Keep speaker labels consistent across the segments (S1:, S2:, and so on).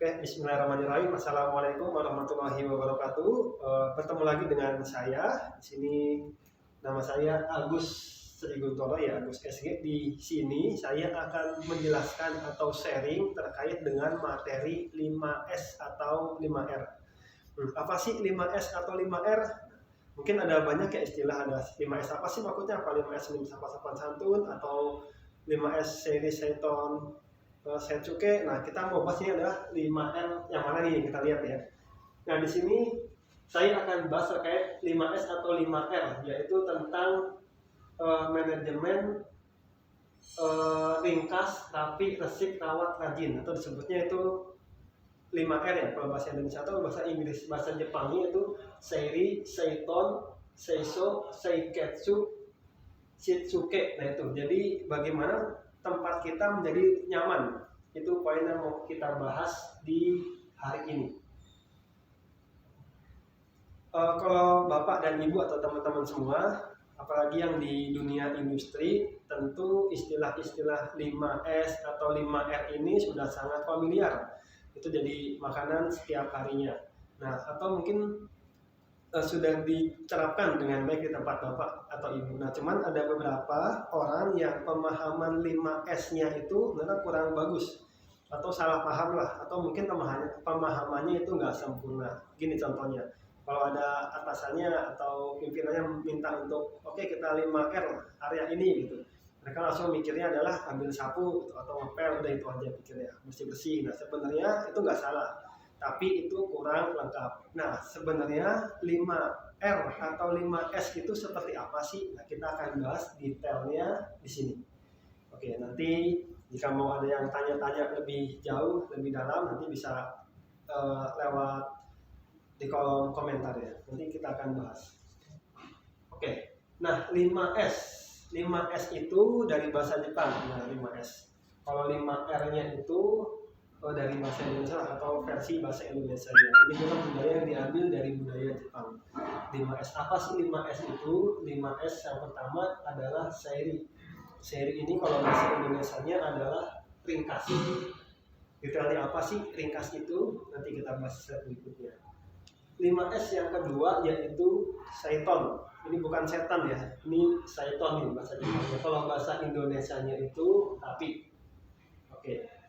S1: Oke, Bismillahirrahmanirrahim. Assalamualaikum warahmatullahi wabarakatuh. Bertemu lagi dengan saya. Di sini nama saya Agus Sri Guntoro ya, Agus SG. Di sini saya akan menjelaskan atau sharing terkait dengan materi 5S atau 5R. Apa sih 5S atau 5R? Mungkin ada banyak ya istilah, ada 5S apa sih maksudnya? Apa 5S sapa-sapaan santun atau 5S seri seton Setsuke. Nah, kita mau bahas ini adalah 5R yang mana nih, kita lihat ya. Nah, di sini saya akan bahas terkait 5S atau 5R, yaitu tentang manajemen ringkas, rapi, resik, rawat, rajin, atau disebutnya itu 5R ya kalau bahasa Indonesia, atau bahasa Inggris, bahasa Jepangnya itu Seiri, Seiton, Seiso, Seiketsu, Shitsuke. Nah itu, jadi bagaimana tempat kita menjadi nyaman, itu poin yang mau kita bahas di hari ini. Kalau Bapak dan Ibu atau teman-teman semua, apalagi yang di dunia industri, tentu istilah-istilah 5S atau 5R ini sudah sangat familiar. Itu jadi makanan setiap harinya. Nah, atau mungkin sudah diterapkan dengan baik di tempat Bapak atau Ibu. Nah, cuman ada beberapa orang yang pemahaman 5S-nya itu benar kurang bagus atau salah paham lah, atau mungkin pemahamannya itu nggak sempurna. Gini contohnya, kalau ada atasannya atau pimpinannya minta untuk oke, kita 5R area ini gitu, mereka langsung mikirnya adalah ambil sapu gitu, atau ngepel, udah itu aja pikirnya, bersih-bersih. Nah, sebenarnya itu nggak salah, tapi itu kurang lengkap. Nah, sebenarnya 5R atau 5S itu seperti apa sih? Nah, kita akan bahas detailnya di sini. Oke, nanti jika mau ada yang tanya-tanya lebih jauh, lebih dalam, nanti bisa lewat di kolom komentar ya. Nanti kita akan bahas. Oke, nah 5S. 5S itu dari bahasa Jepang. Nah, 5S. Kalau 5R-nya itu dari bahasa Indonesia atau versi bahasa Indonesia. Ini juga budaya yang diambil dari budaya Jepang. 5S apa sih 5S itu? 5S yang pertama adalah Seiri. Seiri ini kalau bahasa Indonesianya adalah ringkas. Detailnya apa sih ringkas itu? Nanti kita bahas berikutnya. 5S yang kedua yaitu Seiton. Ini bukan setan ya, ini Seiton nih bahasa Jepangnya. Kalau bahasa Indonesianya itu rapi. Oke.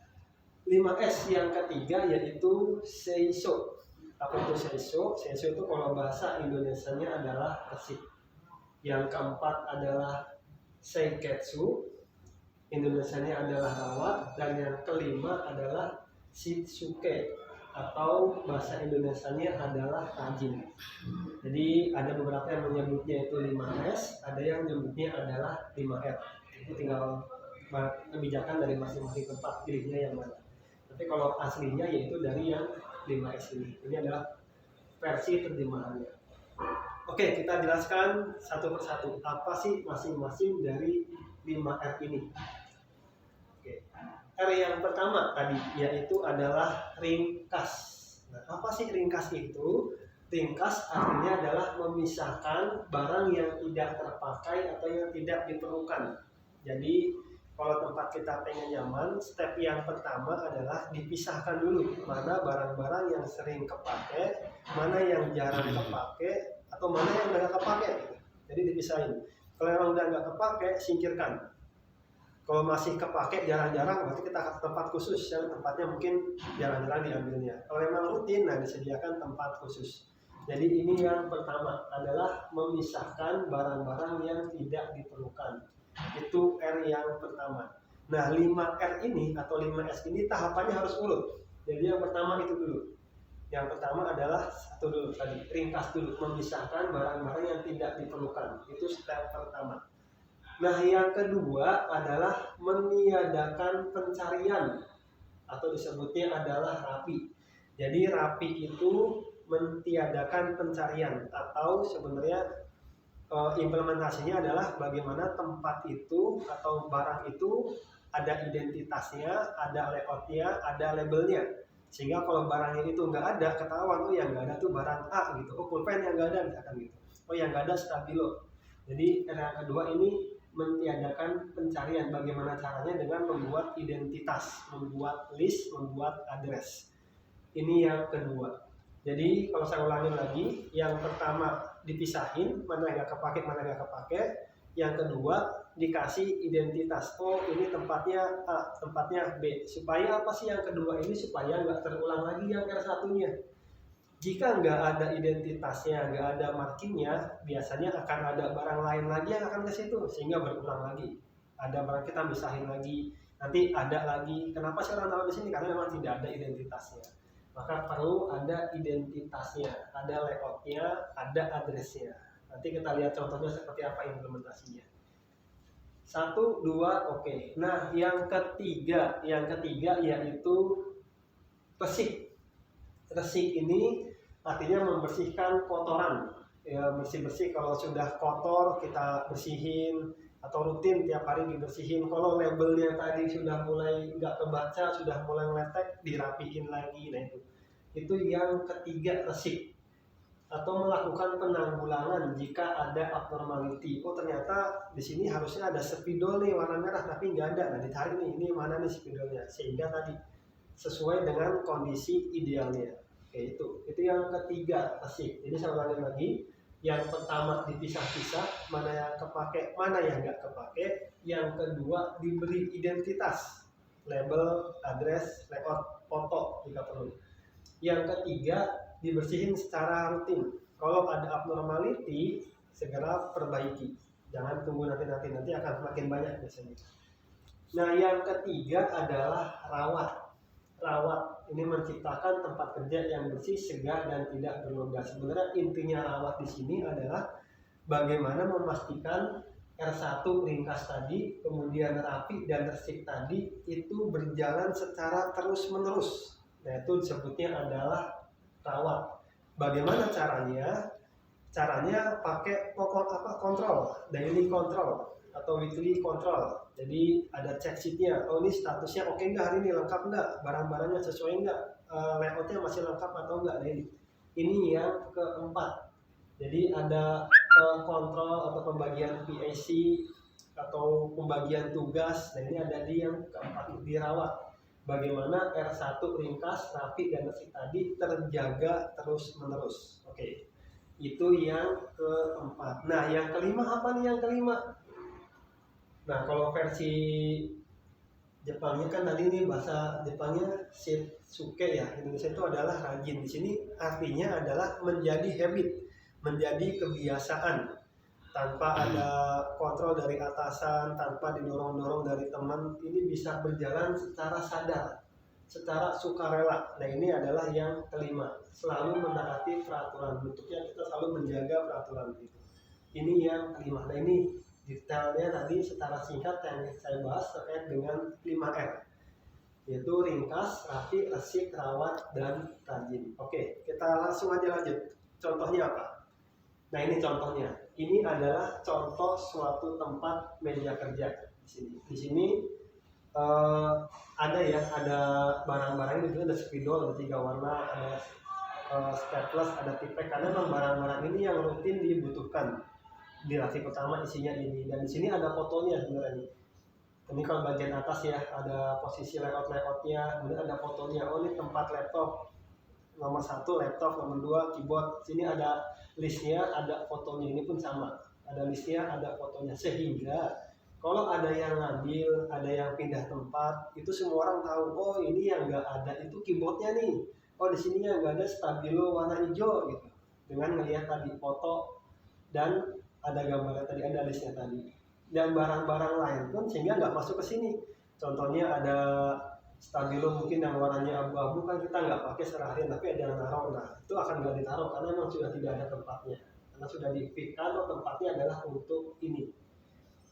S1: 5S yang ketiga yaitu Seiso. Apa itu Seiso? Seiso itu kalau bahasa Indonesianya adalah resik. Yang keempat adalah Seiketsu, Indonesianya adalah rawat, dan yang kelima adalah Shitsuke atau bahasa Indonesianya adalah rajin. Jadi ada beberapa yang menyebutnya itu 5S, ada yang menyebutnya adalah 5R. Itu tinggal kebijakan dari masing-masing tempat pilihnya yang mana. Tapi kalau aslinya yaitu dari yang 5S ini. Ini adalah versi terjemahannya. Oke, kita jelaskan satu persatu apa sih masing-masing dari 5R ini. Oke. R yang pertama tadi yaitu adalah ringkas. Nah, apa sih ringkas itu? Ringkas artinya adalah memisahkan barang yang tidak terpakai atau yang tidak diperlukan. Jadi kalau tempat kita pengen nyaman, step yang pertama adalah dipisahkan dulu mana barang-barang yang sering kepake, mana yang jarang kepake, atau mana yang nggak kepake. Jadi dipisahin. Kalau yang udah nggak kepake, singkirkan. Kalau masih kepake jarang-jarang, berarti kita ke tempat khusus yang tempatnya mungkin jarang-jarang diambilnya. Kalau memang rutin, nah disediakan tempat khusus. Jadi ini yang pertama adalah memisahkan barang-barang yang tidak diperlukan. Itu R yang pertama. Nah 5R ini atau 5S ini tahapannya harus urut. Jadi yang pertama itu dulu. Yang pertama adalah satu dulu tadi, ringkas dulu, memisahkan barang-barang yang tidak diperlukan. Itu step pertama. Nah yang kedua adalah meniadakan pencarian atau disebutnya adalah rapi. Jadi rapi itu mentiadakan pencarian, atau sebenarnya implementasinya adalah bagaimana tempat itu atau barang itu ada identitasnya, ada layoutnya, ada labelnya. Sehingga kalau barangnya itu nggak ada, ketahuan tuh yang nggak ada tuh barang A gitu. Oh, pulpen yang nggak ada misalkan gitu. Oh, yang nggak ada stabilo. Jadi yang kedua ini mentiadakan pencarian. Bagaimana caranya? Dengan membuat identitas, membuat list, membuat address. ini yang kedua. Jadi kalau saya ulangi lagi, yang pertama dipisahin mana yang nggak kepake, mana yang nggak kepake. Yang kedua dikasih identitas, oh ini tempatnya A, tempatnya B. Supaya apa sih yang kedua ini? Supaya nggak terulang lagi yang R1-nya. Jika nggak ada identitasnya, nggak ada markingnya, biasanya akan ada barang lain lagi yang akan ke situ, sehingga berulang lagi. Ada barang kita misahin lagi, nanti ada lagi. Kenapa saya taruh di sini? Karena memang tidak ada identitasnya. Maka perlu ada identitasnya, ada layoutnya, ada addressnya. Nanti kita lihat contohnya seperti apa implementasinya. 1, 2, oke. Nah, yang ketiga yaitu resik. Resik ini artinya membersihkan kotoran. Ya, bersih-bersih, kalau sudah kotor kita bersihin, atau rutin tiap hari dibersihin. Kalau labelnya tadi sudah mulai nggak kebaca, sudah mulai meletek, dirapihin lagi. Nah itu yang ketiga, resik. Atau melakukan penanggulangan jika ada abnormality. Oh ternyata di sini harusnya ada spidol nih warna merah tapi nggak ada. Nah ditarik nih, ini mana nih spidolnya, sehingga tadi sesuai dengan kondisi idealnya. Oke, itu yang ketiga, resik. Jadi saya ulangi lagi, yang pertama dipisah-pisah, mana yang kepake, mana yang nggak kepake. Yang kedua diberi identitas, label, address, layout, foto jika perlu. Yang ketiga dibersihin secara rutin. Kalau ada abnormality segera perbaiki, jangan tunggu nanti akan semakin banyak biasanya. Nah yang ketiga adalah rawat. Ini menciptakan tempat kerja yang bersih, segar, dan tidak bernoda. Sebenarnya intinya rawat di sini adalah bagaimana memastikan R1 ringkas tadi, kemudian rapi dan resik tadi itu berjalan secara terus-menerus. Nah itu disebutnya adalah rawat. Bagaimana caranya? Caranya pakai kontrol, daily control atau weekly control. Jadi ada check sheetnya, oh ini statusnya oke nggak hari ini, lengkap nggak, barang-barangnya sesuai nggak, layoutnya masih lengkap atau enggak. Nah ini yang keempat. Jadi ada kontrol atau pembagian PAC atau pembagian tugas. Nah ini ada di yang keempat, dirawat. Bagaimana R1 ringkas, rapi, dan resik tadi terjaga terus-menerus. Oke. Itu yang keempat. Nah yang kelima apa nih yang kelima? Nah kalau versi Jepangnya kan tadi ini bahasa Jepangnya shitsuke ya, Indonesia itu adalah rajin. Di sini artinya adalah menjadi habit, menjadi kebiasaan, tanpa ada kontrol dari atasan, tanpa didorong-dorong dari teman. Ini bisa berjalan secara sadar, secara sukarela. Nah ini adalah yang kelima, selalu menaati peraturan. Bentuknya kita selalu menjaga peraturan itu. Ini yang kelima. Nah ini detailnya tadi secara singkat yang saya bahas terkait dengan 5R, yaitu ringkas, rapi, resik, rawat, dan rajin. Oke, kita langsung aja lanjut. Contohnya apa? Nah ini contohnya. Ini adalah contoh suatu tempat meja kerja di sini. Di sini ada barang-barang ini, ada spidol, ada 3 warna, ada staples, ada tipek, karena memang barang-barang ini yang rutin dibutuhkan. Di laci pertama isinya ini, dan di sini ada fotonya sebenarnya. Ini kalau bagian atas ya, ada posisi layoutnya, kemudian ada fotonya. Oh ini tempat laptop, nomor 1 laptop, nomor 2 keyboard. Sini ada listnya, ada fotonya. Ini pun sama, ada listnya, ada fotonya. Sehingga kalau ada yang ngambil, ada yang pindah tempat, itu semua orang tahu. Oh ini yang nggak ada itu keyboardnya nih. Oh di sini yang nggak ada stabilo warna hijau gitu. Dengan melihat tadi foto dan ada gambarnya tadi, ada listnya tadi, dan barang-barang lain pun sehingga nggak masuk ke sini. Contohnya ada stabilo mungkin yang warnanya abu-abu, kan kita nggak pakai sehari-hari, tapi ada yang taruh. Nah itu akan nggak ditaruh karena memang sudah tidak ada tempatnya, karena sudah dipikirkan oh tempatnya adalah untuk ini.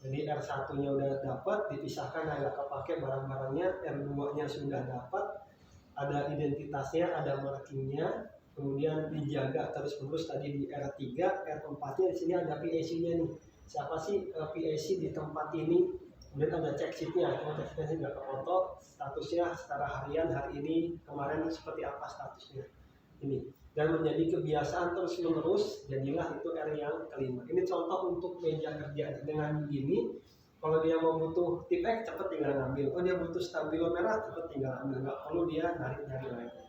S1: Jadi R1-nya udah dapat, dipisahkan agak kepake barang-barangnya. R2-nya sudah dapat, ada identitasnya, ada markingnya, kemudian dijaga terus-menerus tadi di R3. R4-nya di sini ada PAC-nya nih. Siapa sih PAC di tempat ini? Kemudian ada check sheet-nya. Cuma check sheet-nya nggak kefoto, statusnya secara harian, hari ini, kemarin seperti apa statusnya. Ini. Dan menjadi kebiasaan terus-menerus, jadilah itu R yang kelima. Ini contoh untuk meja kerja. Dengan begini, kalau dia mau butuh tipek, cepet tinggal ngambil. Oh dia butuh stabilo merah, cepet tinggal ambil. Nggak perlu dia nyari-nyari lagi.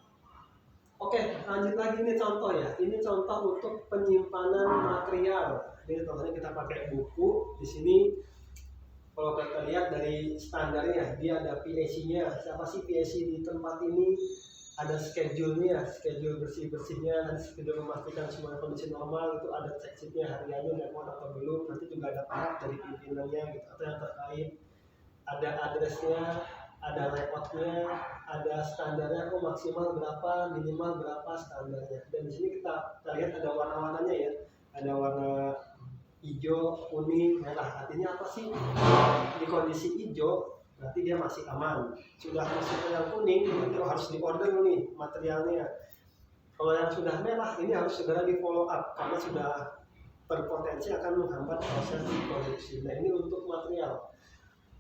S1: Oke, lanjut lagi, ini contoh ya. Ini contoh untuk penyimpanan material. Ini contohnya kita pakai buku. Di sini kalau kita lihat dari standarnya, dia ada PAC-nya. Siapa sih PAC di tempat ini? Ada schedule-nya, schedule bersih-bersihnya, dan schedule memastikan semua kondisi normal. Itu ada check sheet-nya, hariannya lewat atau belum. Nanti juga ada part dari pimpinannya gitu, atau yang terkait. Ada address-nya, ada layout-nya, ada standarnya, maksimal berapa, minimal berapa standarnya. Dan di sini kita lihat ada warna-warnanya ya. Ada warna hijau, kuning, merah. Artinya apa sih? Di kondisi hijau berarti dia masih aman. Sudah masuk ke yang kuning, itu harus diorder nih materialnya. Kalau yang sudah merah, ini harus segera di follow up karena sudah berpotensi akan menghambat proses produksi. Nah, ini untuk material.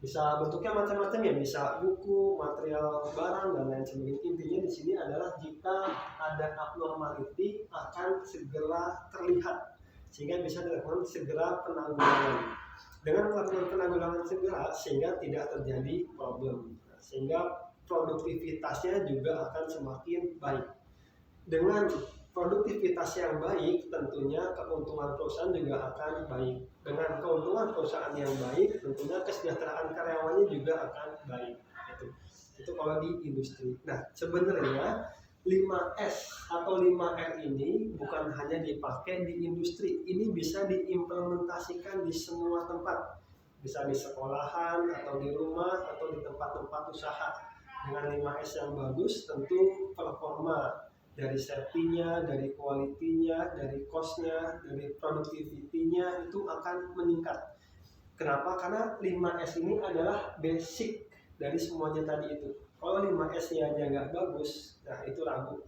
S1: Bisa bentuknya macam-macam ya, bisa buku, material barang dan lain sebagainya. Intinya di sini adalah jika ada abnormality akan segera terlihat sehingga bisa dilakukan segera penanggulangan. Dengan melakukan penanggulangan segera sehingga tidak terjadi problem, sehingga produktivitasnya juga akan semakin baik. Dengan produktivitas yang baik, tentunya keuntungan perusahaan juga akan baik. Dengan keuntungan perusahaan yang baik, tentunya kesejahteraan karyawannya juga akan baik. Itu kalau di industri. Nah, sebenarnya 5S atau 5R ini bukan hanya dipakai di industri, ini bisa diimplementasikan di semua tempat. Bisa di sekolahan, atau di rumah, atau di tempat-tempat usaha. Dengan 5S yang bagus, tentu performa dari safety-nya, dari quality-nya, dari cost-nya, dari productivity-nya itu akan meningkat. Kenapa? Karena 5S ini adalah basic dari semuanya tadi itu. Kalau 5S-nya aja nggak bagus, nah itu ragu,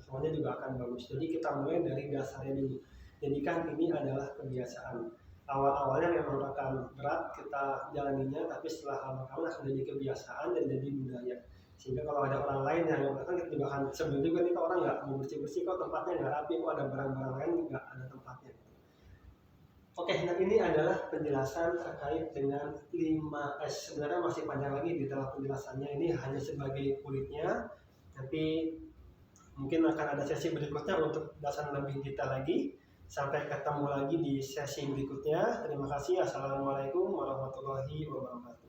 S1: semuanya juga akan bagus. Jadi kita mulai dari dasarnya dulu. Jadikan ini adalah kebiasaan. Awal-awalnya memang akan berat kita jalaninya, tapi setelah lama-lama akan jadi kebiasaan dan jadi budaya. Sehingga kalau ada orang lain yang bahkan kita juga akan sebelum juga nih, orang nggak mau bersih-bersih, kok tempatnya nggak rapi, kok ada barang-barang lain nggak ada tempatnya. Oke, nah ini adalah penjelasan terkait dengan 5S. Sebenarnya masih panjang lagi di dalam penjelasannya, ini hanya sebagai kulitnya. Nanti mungkin akan ada sesi berikutnya untuk dasar lebih detail lagi. Sampai ketemu lagi di sesi berikutnya. Terima kasih. Assalamualaikum warahmatullahi wabarakatuh.